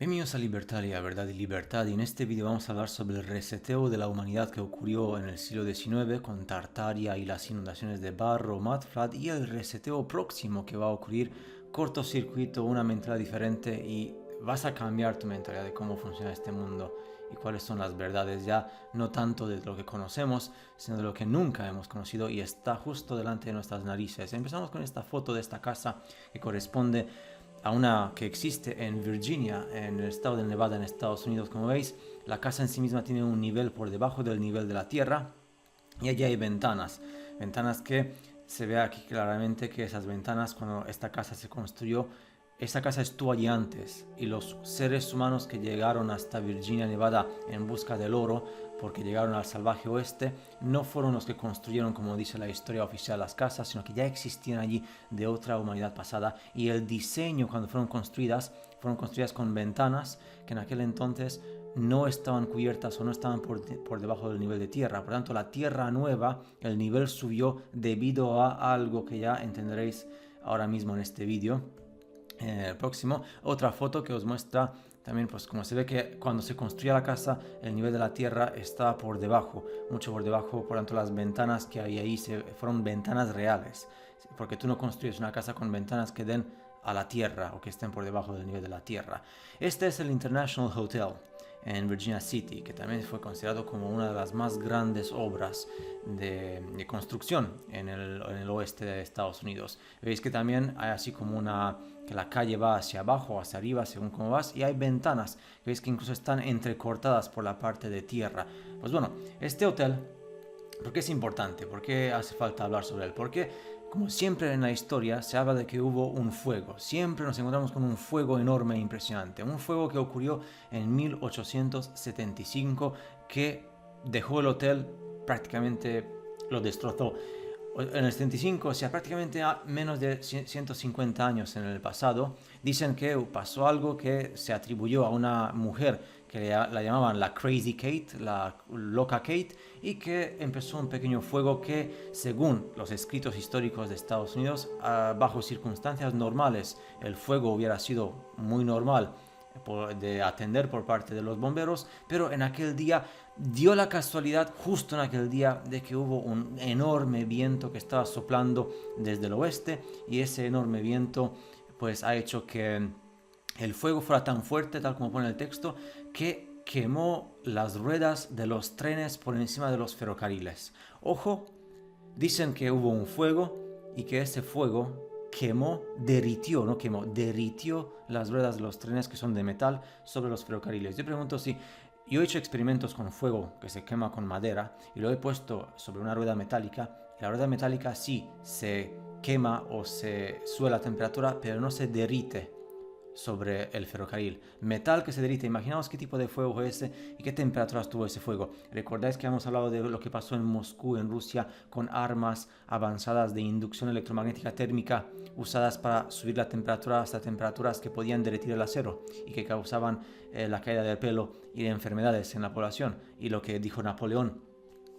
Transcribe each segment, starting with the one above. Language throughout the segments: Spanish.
Bienvenidos a Libertaria, Verdad y Libertad, y en este vídeo vamos a hablar sobre el reseteo de la humanidad que ocurrió en el siglo XIX con Tartaria y las inundaciones de Barro, Mudflood, y el reseteo próximo que va a ocurrir, cortocircuito, una mentalidad diferente, y vas a cambiar tu mentalidad de cómo funciona este mundo y cuáles son las verdades, ya no tanto de lo que conocemos, sino de lo que nunca hemos conocido y está justo delante de nuestras narices. Empezamos con esta foto de esta casa que corresponde a una que existe en Virginia, en el estado de Nevada, en Estados Unidos. Como veis, la casa en sí misma tiene un nivel por debajo del nivel de la tierra y allí hay ventanas que se ve aquí claramente que esas ventanas, cuando esta casa se construyó, esta casa estuvo allí antes y los seres humanos que llegaron hasta Virginia, Nevada en busca del oro, porque llegaron al salvaje oeste, no fueron los que construyeron, como dice la historia oficial, las casas, sino que ya existían allí de otra humanidad pasada, y el diseño cuando fueron construidas con ventanas que en aquel entonces no estaban cubiertas o no estaban por debajo del nivel de tierra. Por tanto, la tierra nueva, el nivel subió debido a algo que ya entenderéis ahora mismo en este vídeo. Próximo, otra foto que os muestra también, pues como se ve que cuando se construía la casa el nivel de la tierra estaba por debajo, mucho por debajo. Por tanto, las ventanas que hay ahí fueron ventanas reales, porque tú no construyes una casa con ventanas que den a la tierra o que estén por debajo del nivel de la tierra. Este es el International Hotel en Virginia City, que también fue considerado como una de las más grandes obras de construcción en el oeste de Estados Unidos. Veis que también hay así como que la calle va hacia abajo o hacia arriba según cómo vas, y hay ventanas, veis que incluso están entrecortadas por la parte de tierra. Pues bueno, este hotel, ¿por qué es importante? ¿Por qué hace falta hablar sobre él? Porque, como siempre en la historia, se habla de que hubo un fuego. Siempre nos encontramos con un fuego enorme e impresionante. Un fuego que ocurrió en 1875 que dejó el hotel, prácticamente lo destrozó. En el 75, o sea, prácticamente a menos de 150 años en el pasado, dicen que pasó algo que se atribuyó a una mujer que la llamaban la Crazy Kate, la loca Kate, y que empezó un pequeño fuego que, según los escritos históricos de Estados Unidos, bajo circunstancias normales, el fuego hubiera sido muy normal de atender por parte de los bomberos, pero en aquel día dio la casualidad, justo en aquel día, de que hubo un enorme viento que estaba soplando desde el oeste, y ese enorme viento pues ha hecho que el fuego fuera tan fuerte, tal como pone el texto, que quemó las ruedas de los trenes por encima de los ferrocarriles. Ojo, dicen que hubo un fuego y que ese fuego derritió las ruedas de los trenes, que son de metal, sobre los ferrocarriles. Yo pregunto si yo he hecho experimentos con fuego que se quema con madera y lo he puesto sobre una rueda metálica. La rueda metálica sí se quema o se sube a la temperatura, pero no se derrite sobre el ferrocarril. Metal que se derrite. Imaginaos qué tipo de fuego fue ese y qué temperaturas tuvo ese fuego. ¿Recordáis que hemos hablado de lo que pasó en Moscú, en Rusia, con armas avanzadas de inducción electromagnética térmica usadas para subir la temperatura hasta temperaturas que podían derretir el acero y que causaban la caída del pelo y de enfermedades en la población? Y lo que dijo Napoleón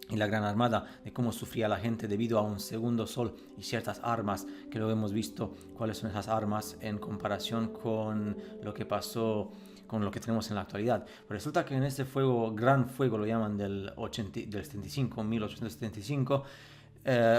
y la Gran Armada, de cómo sufría la gente debido a un segundo sol y ciertas armas, que luego hemos visto cuáles son esas armas en comparación con lo que pasó, con lo que tenemos en la actualidad. Pero resulta que en este fuego, gran fuego lo llaman del 75, 1875,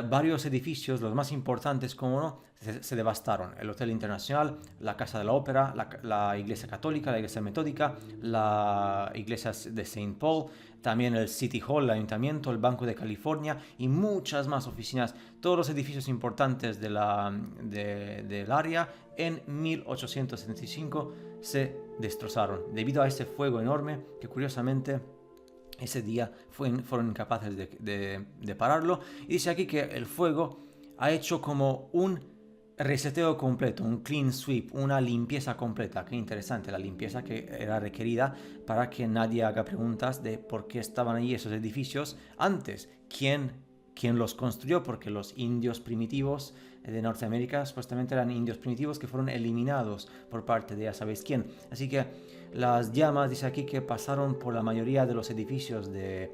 varios edificios, los más importantes como no, se devastaron. El Hotel Internacional, la Casa de la Ópera, la Iglesia Católica, la Iglesia Metódica, la Iglesia de Saint Paul, también el City Hall, el Ayuntamiento, el Banco de California y muchas más oficinas. Todos los edificios importantes del área en 1875 se destrozaron debido a ese fuego enorme que, curiosamente, ese día fueron incapaces de pararlo. Y dice aquí que el fuego ha hecho como un reseteo completo, un clean sweep, una limpieza completa. Qué interesante la limpieza que era requerida para que nadie haga preguntas de por qué estaban allí esos edificios antes. ¿Quién los construyó? Porque los indios primitivos de Norteamérica supuestamente eran indios primitivos que fueron eliminados por parte de ya sabéis quién. Así que las llamas, dice aquí, que pasaron por la mayoría de los edificios de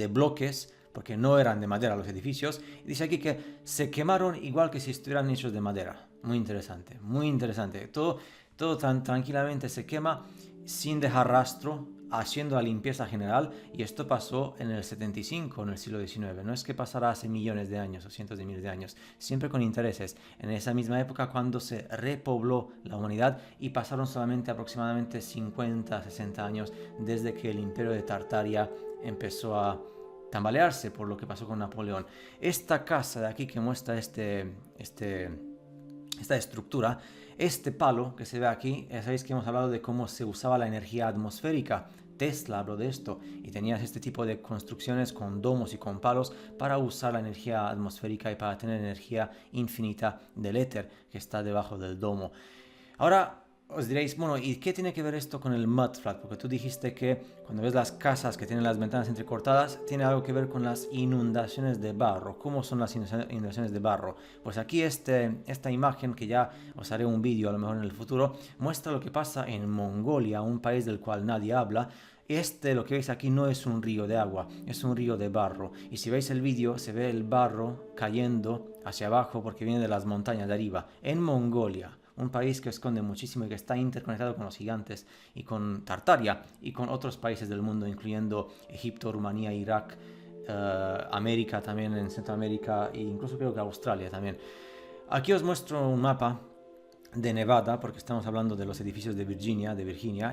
bloques, porque no eran de madera los edificios. Y dice aquí que se quemaron igual que si estuvieran hechos de madera. Muy interesante, muy interesante. Todo todo tan tranquilamente se quema sin dejar rastro, haciendo la limpieza general, y esto pasó en el 75, en el siglo XIX. No es que pasara hace millones de años o cientos de miles de años, siempre con intereses. En esa misma época cuando se repobló la humanidad y pasaron solamente aproximadamente 50, 60 años desde que el imperio de Tartaria empezó a tambalearse por lo que pasó con Napoleón. Esta casa de aquí que muestra esta estructura, este palo que se ve aquí, sabéis que hemos hablado de cómo se usaba la energía atmosférica. Tesla habló de esto y tenías este tipo de construcciones con domos y con palos para usar la energía atmosférica y para tener energía infinita del éter que está debajo del domo. Ahora os diréis, bueno, ¿y qué tiene que ver esto con el mudflat? Porque tú dijiste que cuando ves las casas que tienen las ventanas entrecortadas, tiene algo que ver con las inundaciones de barro. ¿Cómo son las inundaciones de barro? Pues aquí esta imagen, que ya os haré un vídeo a lo mejor en el futuro, muestra lo que pasa en Mongolia, un país del cual nadie habla. Lo que veis aquí no es un río de agua, es un río de barro. Y si veis el vídeo, se ve el barro cayendo hacia abajo porque viene de las montañas de arriba, en Mongolia. Un país que esconde muchísimo y que está interconectado con los gigantes y con Tartaria y con otros países del mundo, incluyendo Egipto, Rumanía, Irak, América también, en Centroamérica e incluso creo que Australia también. Aquí os muestro un mapa de Nevada, porque estamos hablando de los edificios de Virginia,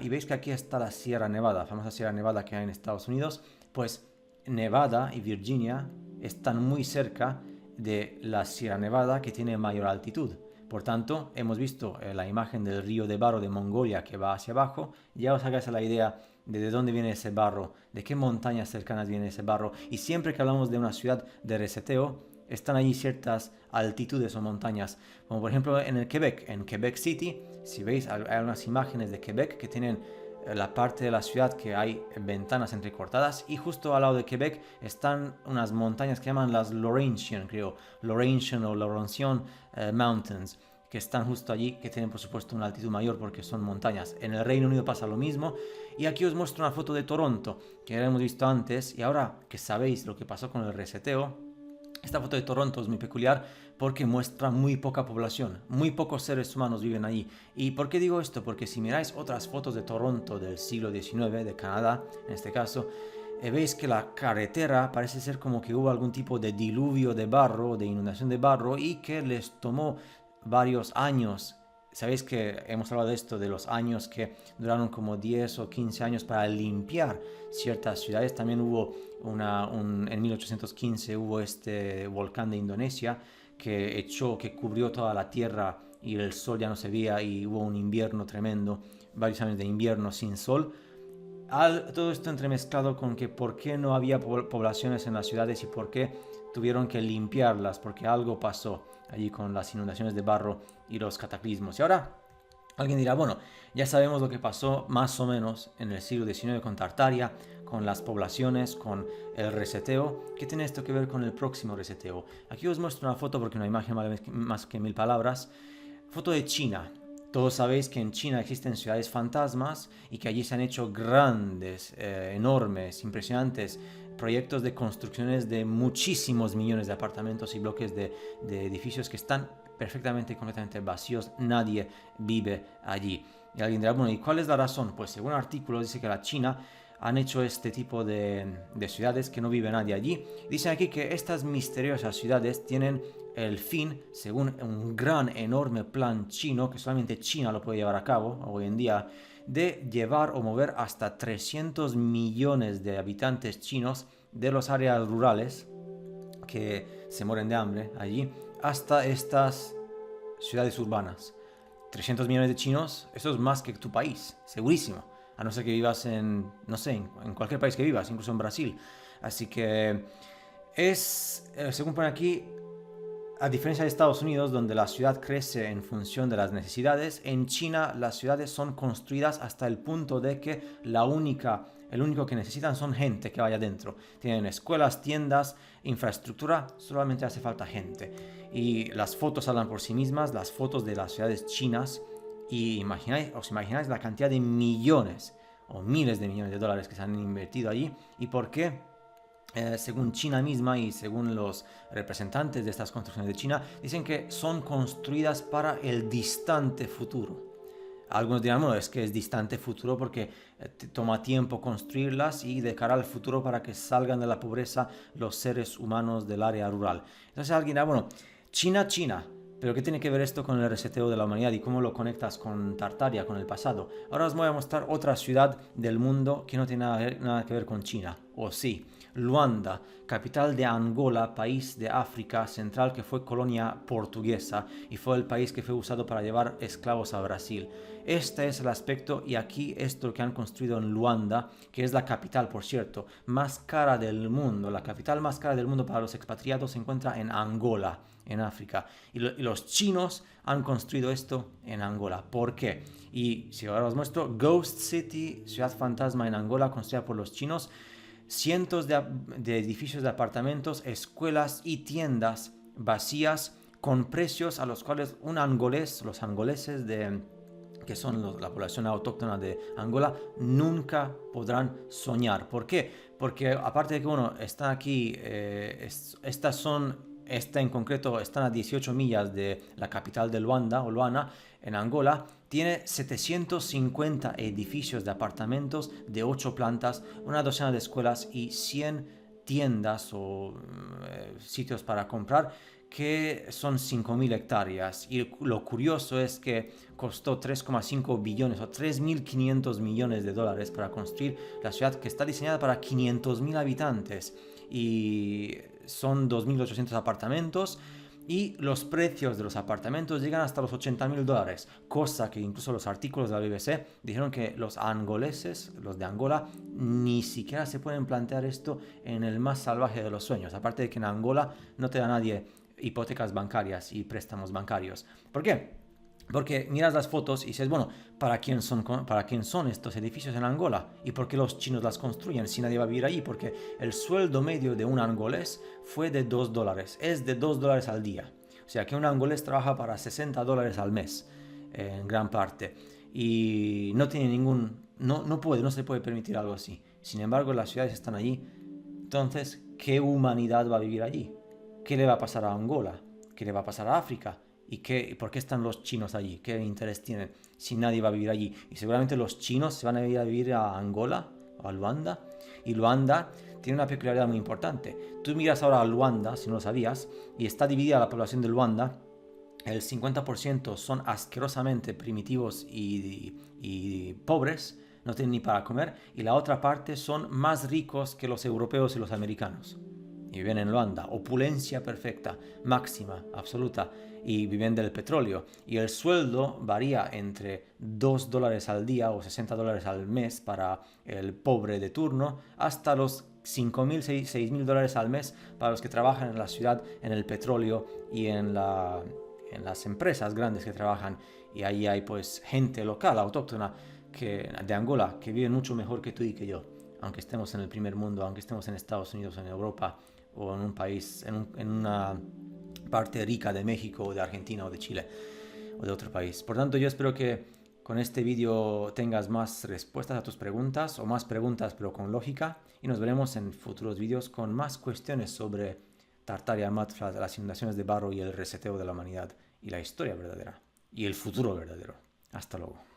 y veis que aquí está la Sierra Nevada, famosa Sierra Nevada que hay en Estados Unidos. Pues Nevada y Virginia están muy cerca de la Sierra Nevada, que tiene mayor altitud. Por tanto, hemos visto la imagen del río de barro de Mongolia que va hacia abajo. Ya os hagáis la idea de dónde viene ese barro, de qué montañas cercanas viene ese barro. Y siempre que hablamos de una ciudad de reseteo, están allí ciertas altitudes o montañas, como por ejemplo en el Quebec, en Quebec City. Si veis, hay unas imágenes de Quebec que tienen la parte de la ciudad que hay ventanas entrecortadas, y justo al lado de Quebec están unas montañas que llaman las Laurentian, creo, Laurentian o Laurentian Mountains, que están justo allí, que tienen por supuesto una altitud mayor porque son montañas. En el Reino Unido pasa lo mismo. Y aquí os muestro una foto de Toronto, que ya hemos visto antes, y ahora que sabéis lo que pasó con el reseteo, esta foto de Toronto es muy peculiar porque muestra muy poca población, muy pocos seres humanos viven allí. ¿Y por qué digo esto? Porque si miráis otras fotos de Toronto del siglo XIX, de Canadá en este caso, veis que la carretera parece ser como que hubo algún tipo de diluvio de barro, de inundación de barro, y que les tomó varios años. Sabéis que hemos hablado de esto, de los años que duraron como 10 o 15 años para limpiar ciertas ciudades. También hubo en 1815 hubo este volcán de Indonesia que cubrió toda la tierra y el sol ya no se veía, y hubo un invierno tremendo, varios años de invierno sin sol. Todo esto entremezclado con que por qué no había poblaciones en las ciudades y por qué tuvieron que limpiarlas, porque algo pasó allí con las inundaciones de barro y los cataclismos. Y ahora alguien dirá, bueno, ya sabemos lo que pasó más o menos en el siglo XIX con Tartaria, con las poblaciones, con el reseteo. ¿Qué tiene esto que ver con el próximo reseteo? Aquí os muestro una foto porque una imagen vale más que 1000 palabras. Foto de China. Todos sabéis que en China existen ciudades fantasmas y que allí se han hecho grandes, enormes, impresionantes proyectos de construcciones de muchísimos millones de apartamentos y bloques de edificios que están perfectamente y completamente vacíos. Nadie vive allí. Y alguien dirá, bueno, ¿y cuál es la razón? Pues según artículos dice que la China han hecho este tipo de ciudades que no vive nadie allí. Dicen aquí que estas misteriosas ciudades tienen el fin, según un gran, enorme plan chino, que solamente China lo puede llevar a cabo hoy en día, de llevar o mover hasta 300 millones de habitantes chinos de las áreas rurales que se mueren de hambre allí, hasta estas ciudades urbanas. 300 millones de chinos, eso es más que tu país, segurísimo. A no ser que vivas no sé, en cualquier país que vivas, incluso en Brasil. Así que según pone aquí, a diferencia de Estados Unidos, donde la ciudad crece en función de las necesidades, en China las ciudades son construidas hasta el punto de que el único que necesitan son gente que vaya dentro. Tienen escuelas, tiendas, infraestructura, solamente hace falta gente. Y las fotos hablan por sí mismas, las fotos de las ciudades chinas, y os imagináis la cantidad de millones o miles de millones de dólares que se han invertido allí. ¿Y por qué? Según China misma y según los representantes de estas construcciones de China, dicen que son construidas para el distante futuro. Algunos dirán, bueno, es que es distante futuro porque toma tiempo construirlas y de cara al futuro para que salgan de la pobreza los seres humanos del área rural. Entonces alguien dirá, bueno, China, pero ¿qué tiene que ver esto con el reseteo de la humanidad y cómo lo conectas con Tartaria, con el pasado? Ahora os voy a mostrar otra ciudad del mundo que no tiene nada que ver con China, o sí. Luanda, capital de Angola, país de África Central que fue colonia portuguesa y fue el país que fue usado para llevar esclavos a Brasil. Este es el aspecto y aquí esto lo que han construido en Luanda, que es la capital, por cierto, más cara del mundo. La capital más cara del mundo para los expatriados se encuentra en Angola, en África. Y los chinos han construido esto en Angola. ¿Por qué? Y si ahora os muestro, Ghost City, ciudad fantasma en Angola, construida por los chinos. Cientos de edificios de apartamentos, escuelas y tiendas vacías con precios a los cuales los angoleses que son la población autóctona de Angola, nunca podrán soñar. ¿Por qué? Porque aparte de que, bueno, están aquí, esta en concreto están a 18 millas de la capital de Luanda, o Luana, en Angola, tiene 750 edificios de apartamentos de 8 plantas, una docena de escuelas y 100 tiendas o sitios para comprar que son 5.000 hectáreas. Y lo curioso es que costó 3,5 billones o 3.500 millones de dólares para construir la ciudad que está diseñada para 500.000 habitantes. Y son 2.800 apartamentos. Y los precios de los apartamentos llegan hasta los 80.000 dólares, cosa que incluso los artículos de la BBC dijeron que los angoleses, los de Angola, ni siquiera se pueden plantear esto en el más salvaje de los sueños. Aparte de que en Angola no te da nadie hipotecas bancarias y préstamos bancarios. ¿Por qué? Porque miras las fotos y dices, bueno, ¿para quién son estos edificios en Angola? ¿Y por qué los chinos las construyen si nadie va a vivir allí? Porque el sueldo medio de un angolés fue de $2. Es de $2 al día. O sea que un angolés trabaja para $60 al mes, en gran parte. Y no tiene no se puede permitir algo así. Sin embargo, las ciudades están allí. Entonces, ¿qué humanidad va a vivir allí? ¿Qué le va a pasar a Angola? ¿Qué le va a pasar a África? ¿Y por qué están los chinos allí? ¿Qué interés tienen si nadie va a vivir allí? Y seguramente los chinos se van a ir a vivir a Angola o a Luanda. Y Luanda tiene una peculiaridad muy importante. Tú miras ahora a Luanda, si no lo sabías, y está dividida la población de Luanda. El 50% son asquerosamente primitivos y pobres, no tienen ni para comer. Y la otra parte son más ricos que los europeos y los americanos. Y viven en Luanda, opulencia perfecta, máxima, absoluta, y viven del petróleo. Y el sueldo varía entre $2 al día o $60 al mes para el pobre de turno, hasta los 5.000, 6.000 dólares al mes para los que trabajan en la ciudad, en el petróleo y en las empresas grandes que trabajan. Y ahí hay pues gente local, autóctona, de Angola, que vive mucho mejor que tú y que yo. Aunque estemos en el primer mundo, aunque estemos en Estados Unidos, en Europa, o en un país, en una parte rica de México o de Argentina o de Chile o de otro país. Por tanto, yo espero que con este vídeo tengas más respuestas a tus preguntas o más preguntas pero con lógica y nos veremos en futuros vídeos con más cuestiones sobre Tartaria, Mudflat, las inundaciones de barro y el reseteo de la humanidad y la historia verdadera y el futuro verdadero. Hasta luego.